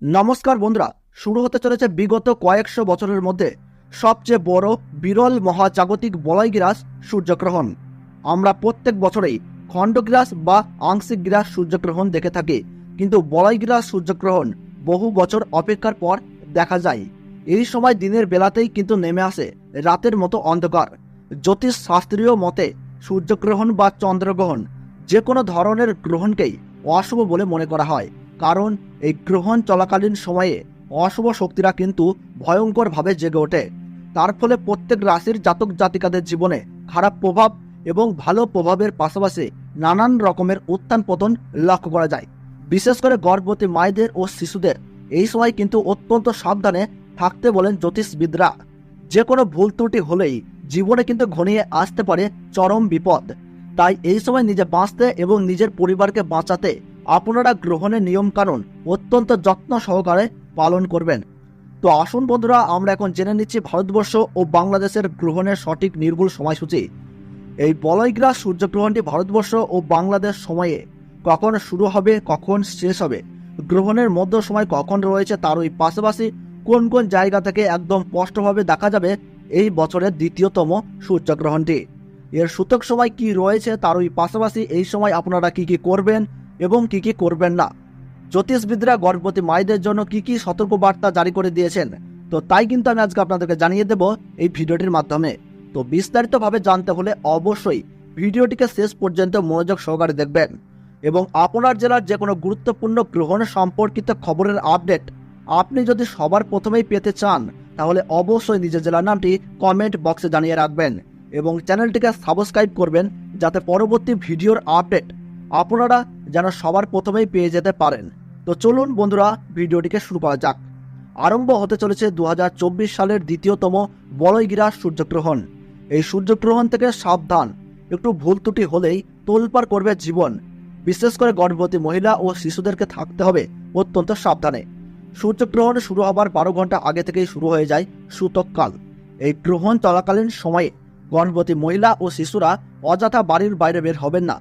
নমস্কার বন্ধুরা, শুরু হতে চলেছে বিগত কয়েকশো বছরের মধ্যে সবচেয়ে বড় বিরল মহাজাগতিক বলয়গ্রাস সূর্যগ্রহণ। আমরা প্রত্যেক বছরেই খণ্ডগ্রাস বা আংশিক গ্রাস সূর্যগ্রহণ দেখে থাকি, কিন্তু বলয়গ্রাস সূর্যগ্রহণ বহু বছর অপেক্ষার পর দেখা যায়। এই সময় দিনের বেলাতেই কিন্তু নেমে আসে রাতের মতো অন্ধকার। জ্যোতিষ শাস্ত্রীয় মতে সূর্যগ্রহণ বা চন্দ্রগ্রহণ যে কোনো ধরনের গ্রহণকেই অশুভ বলে মনে করা হয়, কারণ এই গ্রহণ চলাকালীন সময়ে অশুভ শক্তিরা কিন্তু ভয়ঙ্করভাবে জেগে ওঠে। তার ফলে প্রত্যেক রাশির জাতক জাতিকাদের জীবনে খারাপ প্রভাব এবং ভালো প্রভাবের পাশাপাশি নানান রকমের উত্থান পতন লক্ষ্য করা যায়। বিশেষ করে গর্ভবতী মায়েদের ও শিশুদের এই সময় কিন্তু অত্যন্ত সাবধানে থাকতে বলেন জ্যোতিষবিদরা। যে কোনো ভুল ত্রুটি হলেই জীবনে কিন্তু ঘনিয়ে আসতে পারে চরম বিপদ। তাই এই সময় নিজে বাঁচতে এবং নিজের পরিবারকে বাঁচাতে আপনারা গ্রহণের নিয়মকানুন অত্যন্ত যত্ন সহকারে পালন করবেন। তো আসুন বন্ধুরা, আমরা এখন জেনে নিচ্ছি ভারতবর্ষ ও বাংলাদেশের গ্রহণের সঠিক নির্ভুল সময়সূচি। এই বলয়গ্রাস সূর্যগ্রহণটি ভারতবর্ষ ও বাংলাদেশ সময়ে কখন শুরু হবে, কখন শেষ হবে, গ্রহণের মধ্য সময় কখন রয়েছে, তারই পাশাপাশি কোন কোন জায়গা থেকে একদম স্পষ্টভাবে দেখা যাবে এই বছরের দ্বিতীয়তম সূর্যগ্রহণটি, এর সূতক সময় কি রয়েছে, তারই পাশাপাশি এই সময় আপনারা কি কি করবেন এবং কি কি করবেন না। জ্যোতিষবিদরা গর্ভবতী মায়েদের জন্য কি কি সতর্কবার্তা জারি করে দিয়েছেন, তো তাই কিন্তু আমি আজকে আপনাদেরকে জানিয়ে দেব এই ভিডিওটির মাধ্যমে। তো বিস্তারিতভাবে জানতে হলে অবশ্যই ভিডিওটিকে শেষ পর্যন্ত মনোযোগ সহকারে দেখবেন এবং আপনার জেলার যে কোনো গুরুত্বপূর্ণ গ্রহণ সম্পর্কিত খবরের আপডেট আপনি যদি সবার প্রথমেই পেতে চান, তাহলে অবশ্যই নিজের জেলার নামটি কমেন্ট বক্সে জানিয়ে রাখবেন এবং চ্যানেলটিকে সাবস্ক্রাইব করবেন, যাতে পরবর্তী ভিডিওর আপডেট আপনারা যেন সবার প্রথমেই পেয়ে যেতে পারেন। তো চলুন বন্ধুরা, ভিডিওটিকে শুরু করা যাক। আরম্ভ হতে চলেছে 2024 সালের দ্বিতীয়তম বলয়গ্রাস সূর্যগ্রহণ। এই সূর্যগ্রহণ থেকে সাবধান, একটু ভুল ত্রুটি হলেই তোলপাড় করবে জীবন। বিশেষ করে গর্ভবতী মহিলা ও শিশুদেরকে থাকতে হবে অত্যন্ত সাবধানে। সূর্যগ্রহণ শুরু হবার 12 ঘন্টা আগে থেকেই শুরু হয়ে যায় সূতককাল। এই গ্রহণ চলাকালীন সময়ে গর্ভবতী মহিলা ও শিশুরা অযথা বাড়ির বাইরে বের হবেন না।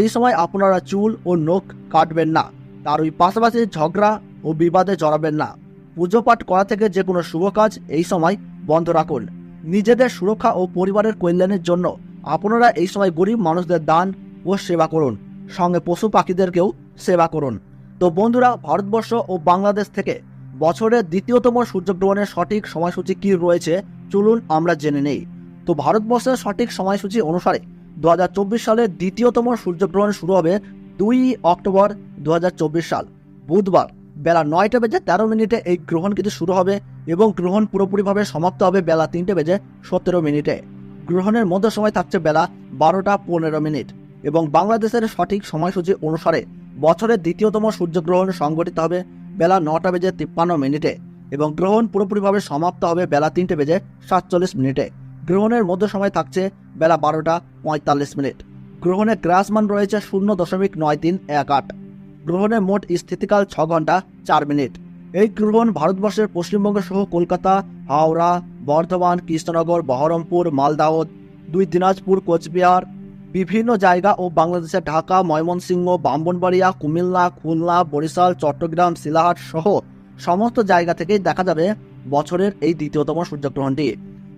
এই সময় আপনারা চুল ও নখ কাটবেন না, তারই পাশাপাশি ঝগড়া ও বিবাদে জড়াবেন না। পুজো পাঠ করা থেকে যে কোনো শুভ কাজ এই সময় বন্ধ রাখুন। নিজেদের সুরক্ষা ও পরিবারের কল্যাণের জন্য আপনারা এই সময় গরিব মানুষদের দান ও সেবা করুন, সঙ্গে পশু পাখিদেরকেও সেবা করুন। তো বন্ধুরা, ভারতবর্ষ ও বাংলাদেশ থেকে বছরের দ্বিতীয়তম সূর্যগ্রহণের সঠিক সময়সূচি কি রয়েছে, চলুন আমরা জেনে নেই। তো ভারতবর্ষের সঠিক সময়সূচি অনুসারে 2024 সালের দ্বিতীয়তম সূর্যগ্রহণ শুরু হবে 2 অক্টোবর 2024 সাল বুধবার বেলা 9টা বেজে 13 মিনিটে এই গ্রহণ কিন্তু শুরু হবে এবং গ্রহণ পুরোপুরিভাবে সমাপ্ত হবে বেলা 3টে বেজে 17 মিনিটে। গ্রহণের মধ্য সময় থাকছে বেলা 12টা 15 মিনিট এবং বাংলাদেশের সঠিক সময়সূচি অনুসারে বছরের দ্বিতীয়তম সূর্যগ্রহণ সংঘটিত হবে বেলা 9টা বেজে 53 মিনিটে এবং গ্রহণ পুরোপুরিভাবে সমাপ্ত হবে বেলা 3টে বেজে 47 মিনিটে। গ্রহণের মধ্য সময় থাকছে বেলা 12টা 45 মিনিট। গ্রহণের গ্রাসমান রয়েছে 0.9318। গ্রহণের মোট স্থিতিকাল 6 ঘন্টা 4 মিনিট। এই গ্রহণ ভারতবর্ষের পশ্চিমবঙ্গ সহ কলকাতা, হাওড়া, বর্ধমান, কৃষ্ণনগর, বহরমপুর, মালদাহদ, 2 দিনাজপুর, কোচবিহার, বিভিন্ন জায়গা ও বাংলাদেশের ঢাকা, ময়মনসিংহ, ব্রাহ্মণবাড়িয়া, কুমিল্লা, খুলনা, বরিশাল, চট্টগ্রাম, শিলাহাট সহ সমস্ত জায়গা থেকেই দেখা যাবে বছরের এই দ্বিতীয়তম সূর্যগ্রহণটি।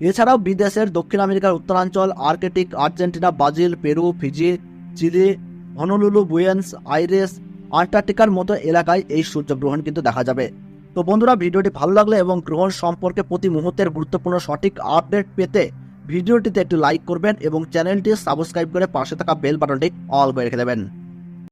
এছাড়াও বিদেশের দক্ষিণ আমেরিকার উত্তরাঞ্চল, Arctic, Argentina, Brazil, Peru, Fiji, Chile, Honolulu, Buenos Aires, আন্টার্কটিকার মতো এলাকায় এই সূর্যগ্রহণ কিন্তু দেখা যাবে। তো বন্ধুরা, ভিডিওটি ভালো লাগলে এবং গ্রহণ সম্পর্কে প্রতি মুহূর্তের গুরুত্বপূর্ণ সঠিক আপডেট পেতে ভিডিওটিতে একটু লাইক করবেন এবং চ্যানেলটি সাবস্ক্রাইব করে পাশে থাকা বেল বাটনটি অল করে রেখে দেবেন।